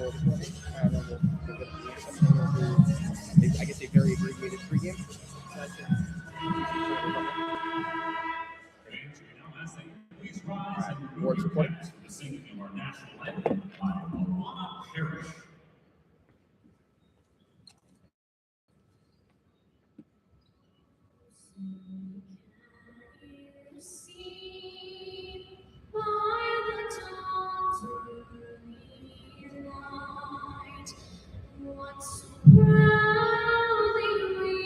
for this morning. And then we'll get I guess a very abbreviated pregame session. Board's reporting. Once proudly we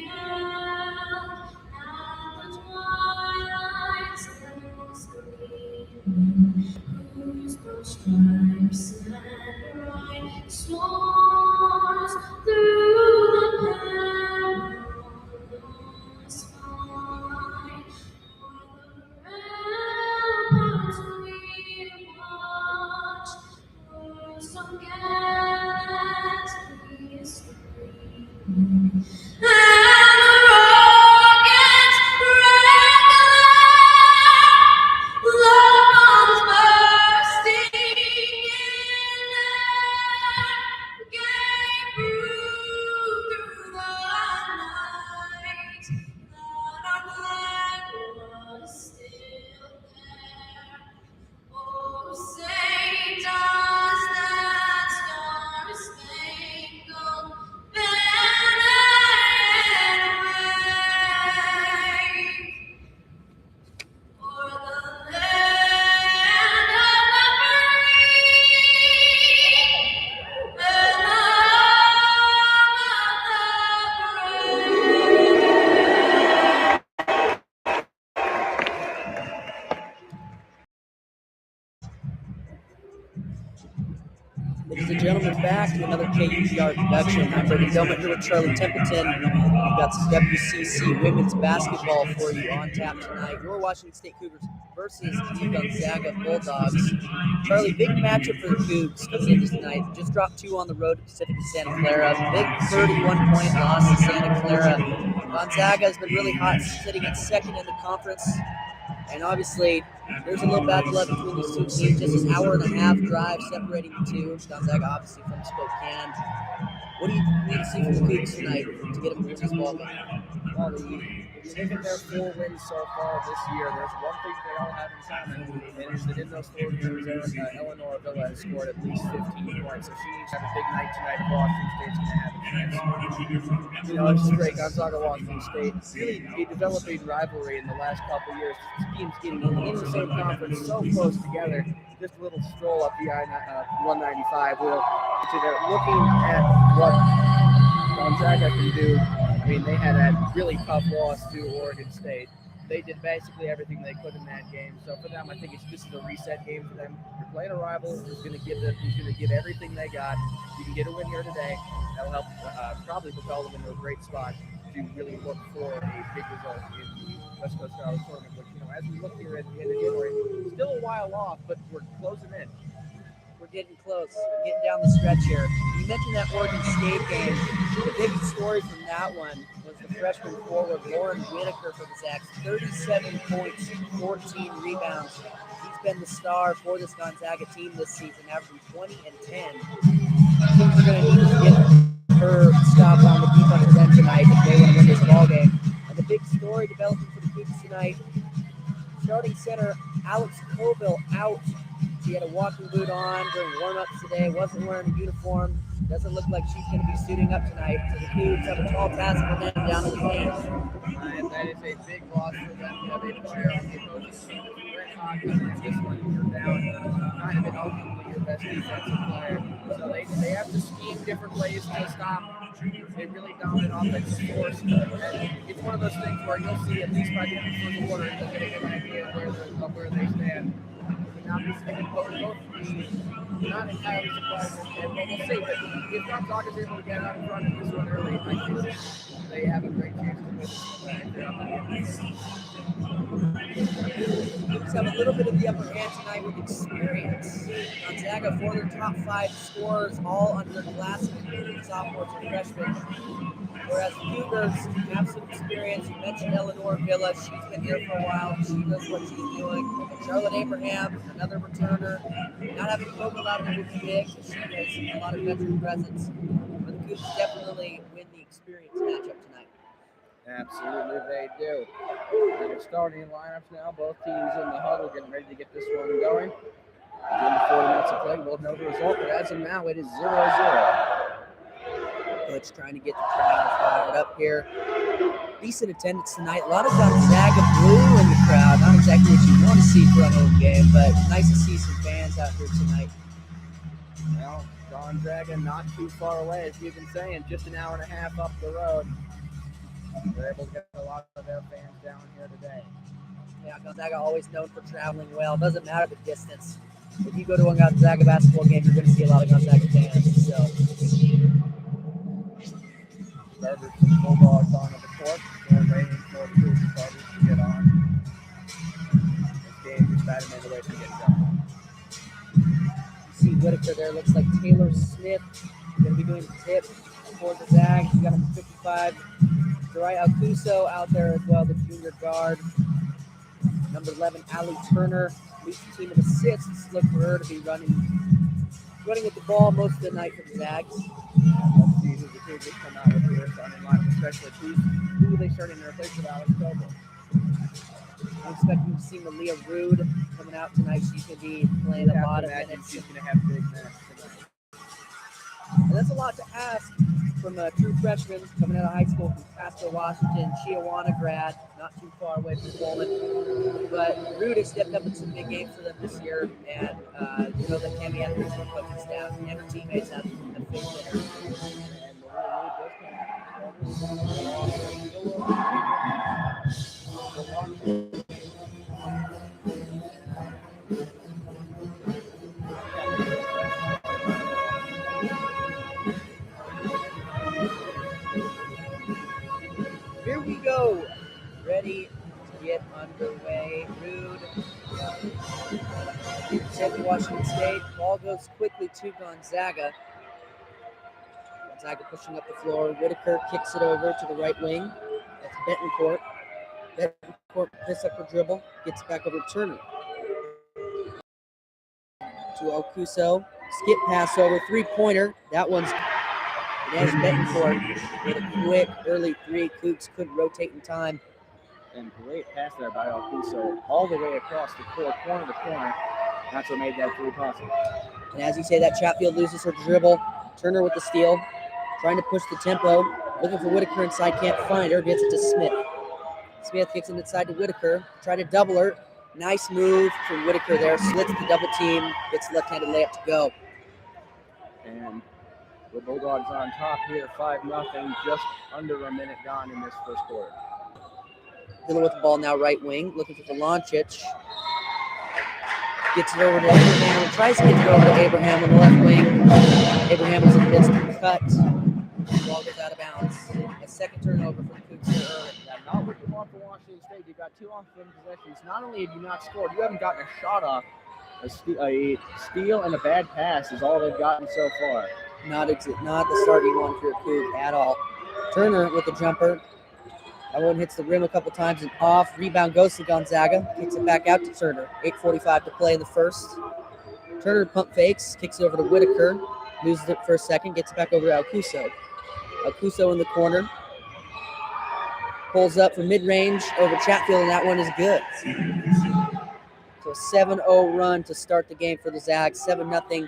held at the twilight's close gleam, whose broad stripes and bright stars through the perilous fight, o'er the ramparts we watched, were so gallantly streaming, and the rockets crackling, the bombs bursting in air, gave proof through the night that our flag was still there. Oh, say does that star-spangled banner wave o'er the land of the free and the Ladies and gentlemen, back to another KUPR production. I'm Brady Doumit here with Charlie Templeton. We've got some WCC women's basketball for you on tap tonight. Your Washington State Cougars versus the Gonzaga Bulldogs. Charlie, big matchup for the Cougs coming into tonight. Just dropped 2 on the road to Pacific and Santa Clara. Big 31-point loss to Santa Clara. Gonzaga has been really hot, sitting at second in the conference. And obviously, there's a little bad blood between these two teams. Just an hour and a half drive separating the two. Gonzaga obviously from Spokane. What do you need to see from the Cougs tonight to get them to win this ball game? Well, if you look at their 4 wins so far this year, there's one thing they all have in common, and it's that in those 4 games, Eleanor Villa has scored at least 15 points. So she needs to have a big night tonight if Washington State's going to have a chance. You know, it's great. Gonzaga, Washington State, really a developing rivalry in the last couple of years. Teams getting in the same conference so close together. Just a little stroll up the I-195 wheel. So they're looking at what Gonzaga can do. I mean, they had that really tough loss to Oregon State. They did basically everything they could in that game. So for them, I think it's just a reset game for them. You're playing a rival who's going to give everything they got. You can get a win here today. That'll help probably propel them into a great spot to really look for a big result in the West Coast College Tournament. Which, you know, as we look here at the end of January, still a while off, but we're closing in. We're getting close. We're getting down the stretch here. You mentioned that Oregon State game. The big story from that one was the freshman forward Lauren Whitaker for the Zags. 37 points, 14 rebounds. He's been the star for this Gonzaga team this season, averaging 20 and 10. Teams are going to need to get her stop on the defensive end tonight if they want to win this ball game. And the big story developing for the Cougs tonight, starting center Alex Colville out. She had a walking boot on during warm-ups today, wasn't wearing a uniform. Doesn't look like she's going to be suiting up tonight. So the Cougs have a tall task for them down in the game. And that is a big loss for them. You know, they player on the opposing team that's red hot, and just when you're down, kind of an ultimately your best defensive player. So they have to scheme different ways to stop a really dominant offensive force. And it's one of those things where you'll see at least by the end of the first quarter, you'll get a good idea of where they stand. Not entirely surprised, and we'll see. But if Gonzaga's able to get out in front of this one early, I think they have a great chance to win this one if they're up against it. Cougs have a little bit of the upper hand tonight with experience. Gonzaga, 4 of their top 5 scorers, all underclassmen, sophomores and freshmen. Whereas the Cougars have some experience. You mentioned Eleanor Villa. She's been here for a while. She knows what she's doing. Charlotte Abraham, another returner. Not having Coco out there with the big. She has a lot of veteran presence. But the Cougars definitely win the experience matchup tonight. Absolutely, they do. And they're starting lineups now. Both teams in the huddle getting ready to get this one going. In the 40 minutes of play, we'll know the result. But as of now, it is 0-0. Coach trying to get the crowd fired up here. Decent attendance tonight. A lot of Gonzaga blue in the crowd. Not exactly what you want to see for a home game, but nice to see some fans out here tonight. Well, Gonzaga not too far away, as we've been saying, just an hour and a half up the road. They're able to get a lot of their fans down here today. Yeah, Gonzaga always known for traveling well. Doesn't matter the distance. If you go to a Gonzaga basketball game, you're going to see a lot of Gonzaga fans. So. Starters for the Bulldogs on the court. They're waiting for the two starters to get on. This game just about a minute away from getting done. You see Whitaker there. Looks like Taylor Smith going to be doing the tip for the Zags. He's got number 55. Jari Alcuso out there as well, the junior guard. Number 11, Allie Turner, leads the team in assists. Look for her to be running with the ball most of the night for the Zags. Let's see who the Cougars come out with here, starting lineup, especially who they starting to replace with Alex Coble. I'm expecting to see Malia Rude coming out tonight. She's going to be playing a lot of minutes. She's going to have big minutes tonight. And that's a lot to ask from a true freshman coming out of high school from Pasco, Washington, Chiawana grad, not too far away from Pullman. But Rude has stepped up in some big games for them this year, and you know that Cammy Edwards and coaching staff and her teammates have faith in her. Here we go. Ready to get underway. Rude. Set to Washington State. Ball goes quickly to Gonzaga. Gonzaga pushing up the floor. Whitaker kicks it over to the right wing. That's Betancourt. Betancourt picks up her dribble. Gets it back over to Turner. To Okuso. Skip pass over. Three-pointer. That one's... There's Betancourt with a quick early three. Cougs couldn't rotate in time. And great pass there by Alcuso all the way across the court, corner to corner. That's what made that three possible. And as you say that, Chatfield loses her dribble. Turner with the steal. Trying to push the tempo. Looking for Whitaker inside. Can't find her. Gets it to Smith. Smith kicks it inside to Whitaker. Try to double her. Nice move from Whitaker there. Slits the double team. Gets left-handed layup to go. And the Bulldogs on top here, 5-0, just under a minute gone in this first quarter. Villa with the ball now right wing, looking for Volancic. Gets it over to Abraham, tries to get it over to Abraham on the left wing. Abraham was in the midst of the cut. The ball goes out of bounds. A second turnover for the Cougs here early. Yeah, not what you want for Washington State. You've got 2 offensive possessions. Not only have you not scored, you haven't gotten a shot off. A steal and a bad pass is all they've gotten so far. Not the start you want for a Coug at all. Turner with the jumper. That one hits the rim a couple times and off. Rebound goes to Gonzaga. Kicks it back out to Turner. 8:45 to play in the first. Turner pump fakes. Kicks it over to Whitaker. Loses it for a second. Gets it back over to Alcuso. Alcuso in the corner. Pulls up for mid-range over Chatfield, and that one is good. So a 7-0 run to start the game for the Zags. 7-0.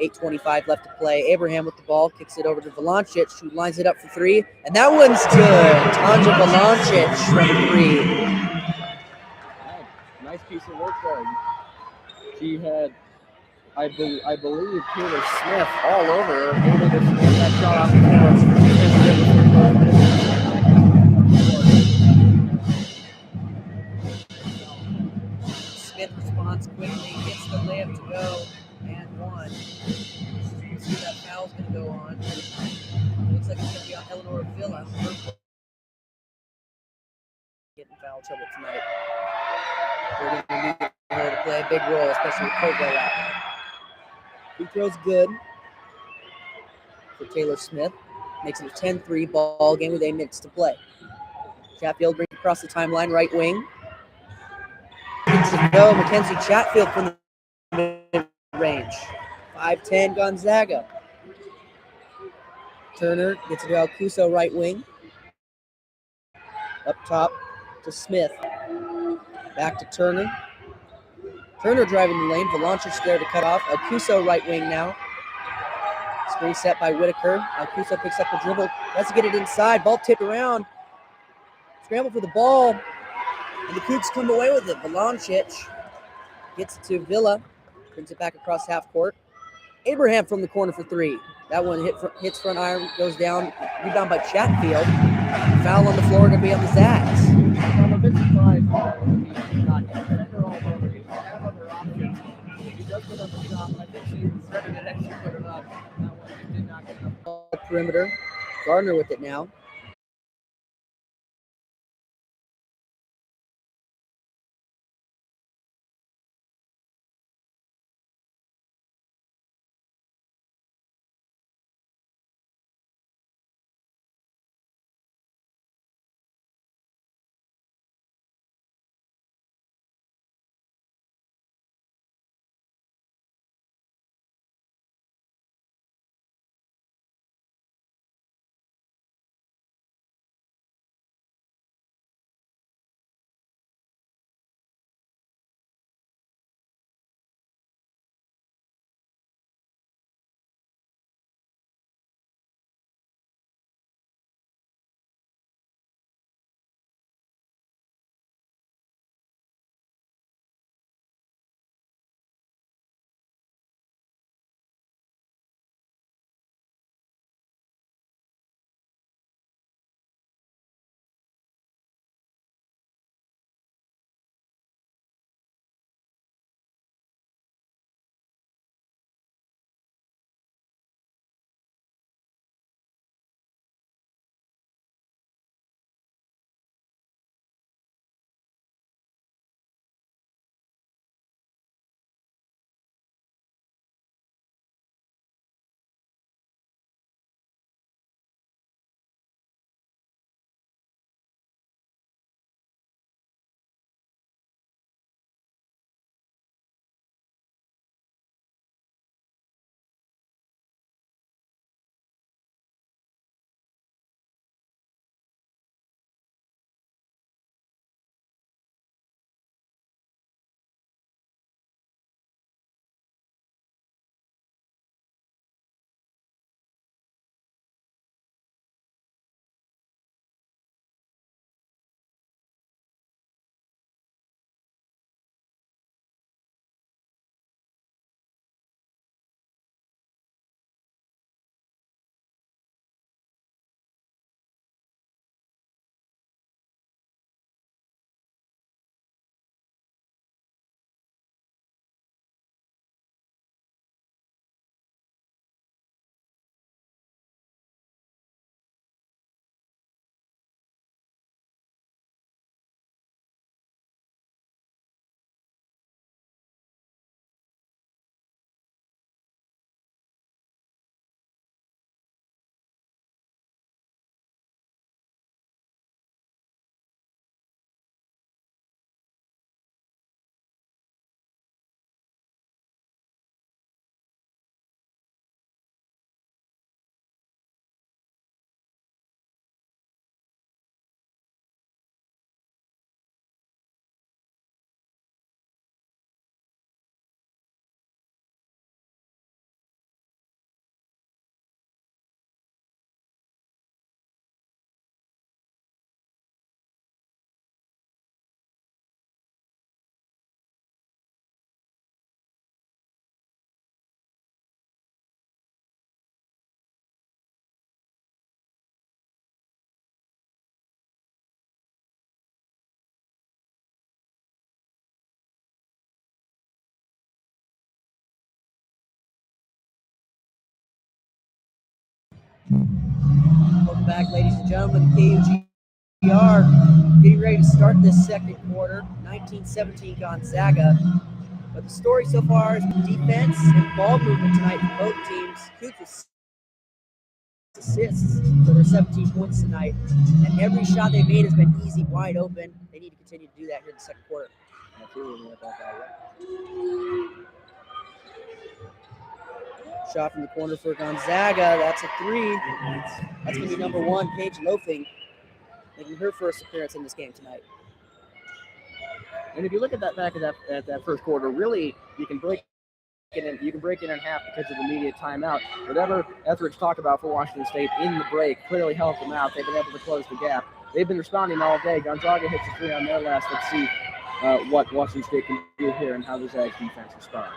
8:25 left to play. Abraham with the ball, kicks it over to Volancic, who lines it up for three, and that one's good. Tanja Volancic from three. Nice piece of work there. She had, I believe, Taylor Smith all over her, able to get that shot off the floor. Smith responds quickly, gets the layup to go. And one. See that foul's going to go on. Looks like it's going to be on Eleanor Villa. get in foul trouble tonight. We're going to need her to play a big role, especially with Cobra out. Free throw's good for Taylor Smith. Makes it a 10-3 ball game with 8 minutes to play. Chatfield brings it across the timeline, right wing. No, Mackenzie Chatfield from the mid-range. 5'10 Gonzaga. Turner gets it to Alcuso, right wing. Up top to Smith. Back to Turner. Turner driving the lane. Valancic there to cut off. Alcuso, right wing now. Screen set by Whitaker. Alcuso picks up the dribble. Has to get it inside. Ball tipped around. Scramble for the ball. And the Cougs come away with it. Valancic gets it to Villa. Brings it back across half court. Abraham from the corner for 3. That one hits front iron, goes down. Rebound by Chatfield. Foul on the floor going to be on the Zags. I'm a bit surprised that he's not defender all over. He has other options. He does put up a shot, but I think he threaded it actually put it up. That one just did not get enough. Ball perimeter. Gardner with it now. Welcome back, ladies and gentlemen, to KUGR. getting ready to start this second quarter. 19-17 Gonzaga. But the story so far is defense and ball movement tonight for both teams. Coots with assists for their 17 points tonight. And every shot they made has been easy, wide open. They need to continue to do that here in the second quarter. Shot from the corner for Gonzaga. That's a three. That's going to be number one, Paige Loafing, making her first appearance in this game tonight. And if you look at that back at that first quarter, really you can break it in half because of the immediate timeout. Whatever Etheridge talked about for Washington State in the break clearly helped them out. They've been able to close the gap. They've been responding all day. Gonzaga hits a three on their last. Let's see what Washington State can do here and how the Zags defense responds.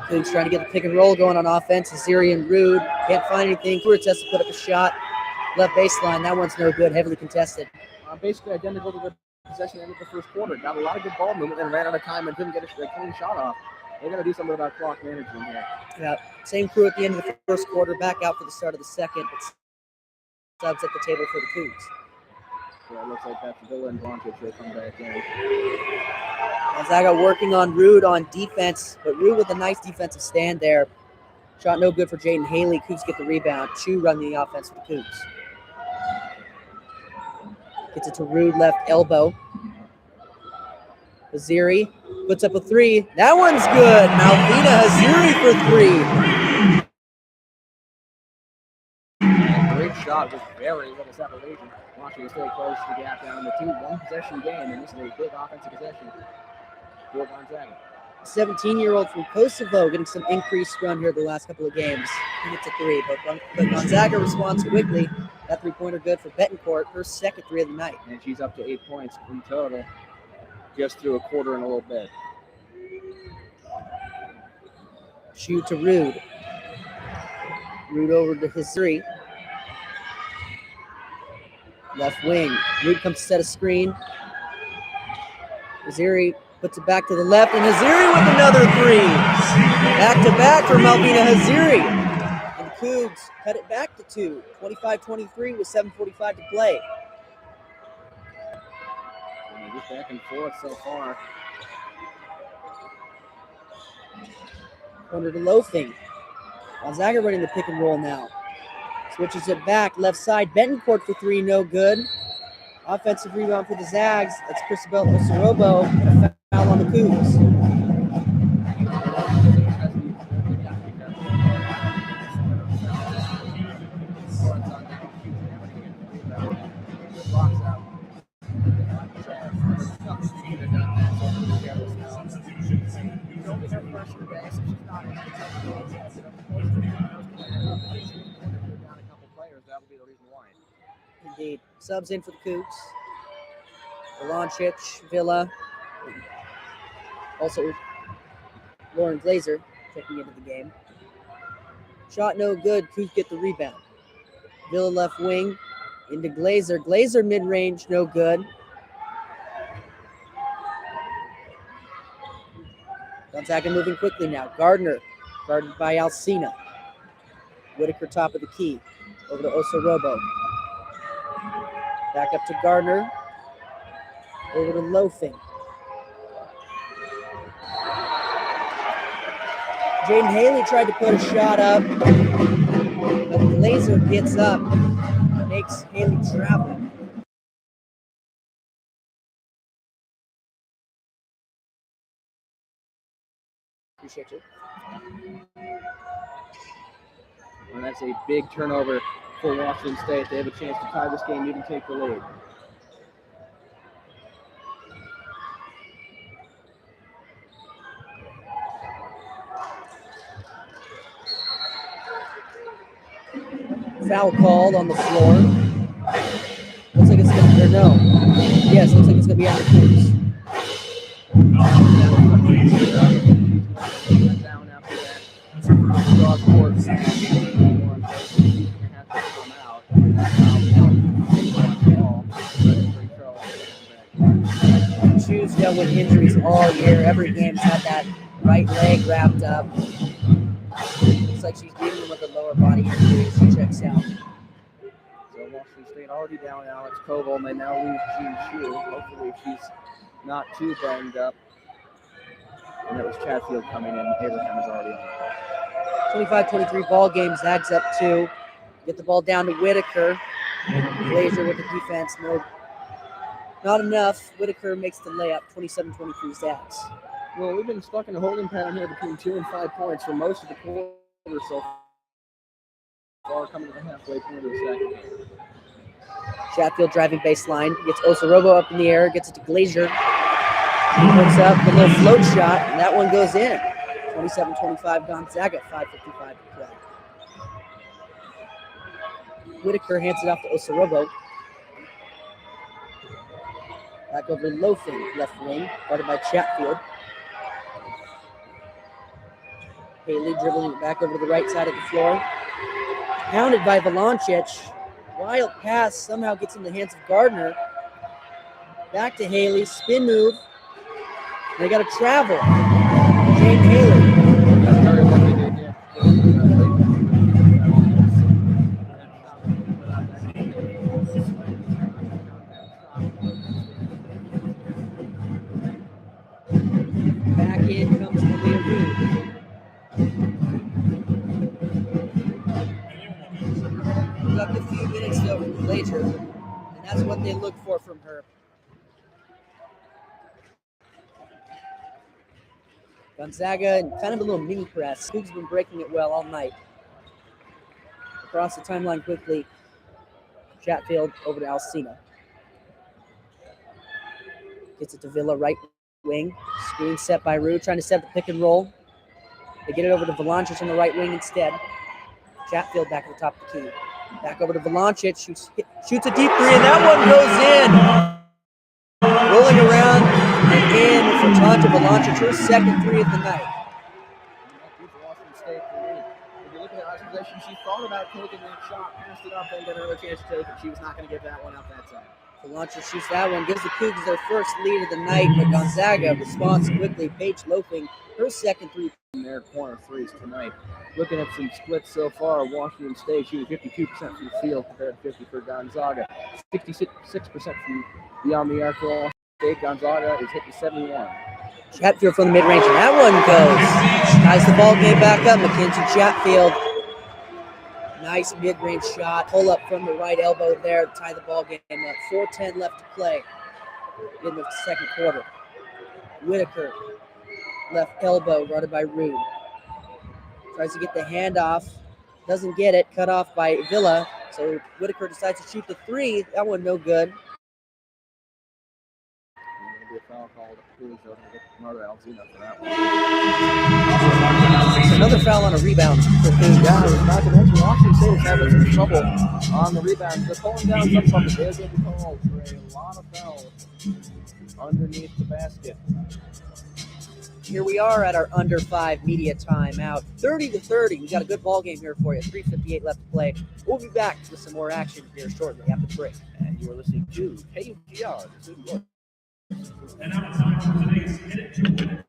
Coots trying to get the pick and roll going on offense. Aziri and Rude can't find anything. Kurtz has to put up a shot. Left baseline. That one's no good. Heavily contested. Basically identical to the possession end of the first quarter. Got a lot of good ball movement and ran out of time and couldn't get a clean shot off. They're going to do something about clock management here. Yeah, same crew at the end of the first quarter, back out for the start of the second. But subs at the table for the Cougs. So it looks like that's Villa and Blanchett will come back in. Gonzaga working on Rude on defense, but Rude with a nice defensive stand there. Shot no good for Jaden Haley. Cougs get the rebound. Chu running the offense for the Cougs. Gets it to Rude, left elbow. Aziri puts up a three. That one's good. Malvina Aziri for three. Great shot with very little separation. Washington State closed the gap down to 2-1 possession game, and this is a big offensive possession for Gonzaga. 17-year-old from Kosovo getting some increased run here the last couple of games. He gets a three, but Gonzaga responds quickly. That three-pointer good for Betancourt, her second three of the night. And she's up to 8 points in total, just through a quarter and a little bit. Shoot to Rude. Rude over to his three. Left wing. Rude comes to set a screen. Aziri puts it back to the left, and Haziri with another three. Back to back for Malvina Haziri. And the Cougs cut it back to two. 25-23 with 7:45 to play. And just back and forth so far. Corner to Loafing. Gonzaga running the pick and roll now. Switches it back, left side. Betancourt for three, no good. Offensive rebound for the Zags. That's Christabel Osorobo. And a foul on the Cougs. Indeed. Subs in for the Cougs. Blanchett, Villa. Also, Lauren Glazer checking into the game. Shot no good. Cougs get the rebound. Villa left wing into Glazer. Glazer mid-range, no good. Gonzaga moving quickly now. Gardner, guarded by Alcina. Whitaker top of the key. Over to Osorobo. Back up to Gardner. Over to Loafing. Jaden Haley tried to put a shot up, but Glazer gets up, makes Haley travel. Appreciate you. And that's a big turnover for Washington State. They have a chance to tie this game, even take the lead. Foul called on the floor. Looks like it's going to, or no. Yes, looks like it's going to be on the Cougs. Down after that. Cross court. Chu's dealt with injuries all year. Every game's had that right leg wrapped up. Looks like she's dealing with a lower body injury as she checks out. So Washington State had already down Alex Koval, and they now lose Jean Shu. Hopefully she's not too banged up. And it was Chatfield coming in. Abraham is already on. 25-23 ball game. Zags up 2. Get the ball down to Whitaker. Glazier with the defense. No, not enough. Whitaker makes the layup. 27-23 Zags. Well, we've been stuck in a holding pattern here between 2 and 5 points for most of the quarter so far, coming to the halfway point of the second. Chatfield driving baseline. Gets Osorobo up in the air. Gets it to Glazier. He puts up a little float shot, and that one goes in. 27-25 Gonzaga. 5:55 to play. Whitaker hands it off to Osorobo. Back over to Loafing, left wing, guarded by Chatfield. Haley dribbling it back over to the right side of the floor. Pounded by Valancic. Wild pass somehow gets in the hands of Gardner. Back to Haley, spin move. They got to travel. Jane Haley. That's very lucky they did. Back in comes Malia Reed. Left a few minutes though from Glazier, and that's what they look for from her. Gonzaga and kind of a little mini press. Cougs been breaking it well all night. Across the timeline quickly. Chatfield over to Alcina. Gets it to Villa, right wing. Screen set by Rue, trying to set the pick and roll. They get it over to Valancic on the right wing instead. Chatfield back at the top of the key. Back over to Valancic, shoots a deep three, and that one goes in. Rolling around and in for Tanja Valancic, her second three of the night. Washington State for me. If you look at her possession, she thought about taking that shot, passed it up, and got another chance to take it. She was not going to give that one up that time. Valancic shoots that one, gives the Cougs their first lead of the night, but Gonzaga responds quickly. Paige Loafing, her second three. In their corner threes tonight. Looking at some splits so far, Washington State shooting 52% from the field compared to 50 for Gonzaga. 66% from beyond the arc for Washington State. Gonzaga is hitting 71. Chatfield from the mid-range, and that one goes. Ties the ball game back up. Mackenzie Chatfield. Nice mid-range shot. Pull up from the right elbow there to tie the ball game up. 4:10 left to play in the second quarter. Whitaker, left elbow, guarded by Rude. Tries to get the handoff. Doesn't get it. Cut off by Villa. So Whitaker decides to shoot the three. That one no good. Be a foul called. Get another Alzina for that one. Another foul on a rebound for Cougs. Yeah, I was about to mention Washington State is having some trouble on the rebound. They're pulling down some from the They're getting called for a lot of fouls underneath the basket. Here we are at our under 5 media timeout. 30-30. We got a good ball game here for you. 3:58 left to play. We'll be back with some more action here shortly after the break. And you are listening to KUGR. And now it's time for today's Hit It to Win It.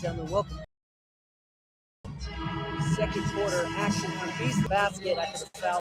Gentlemen, welcome. Second quarter action on Beasley basket after the foul.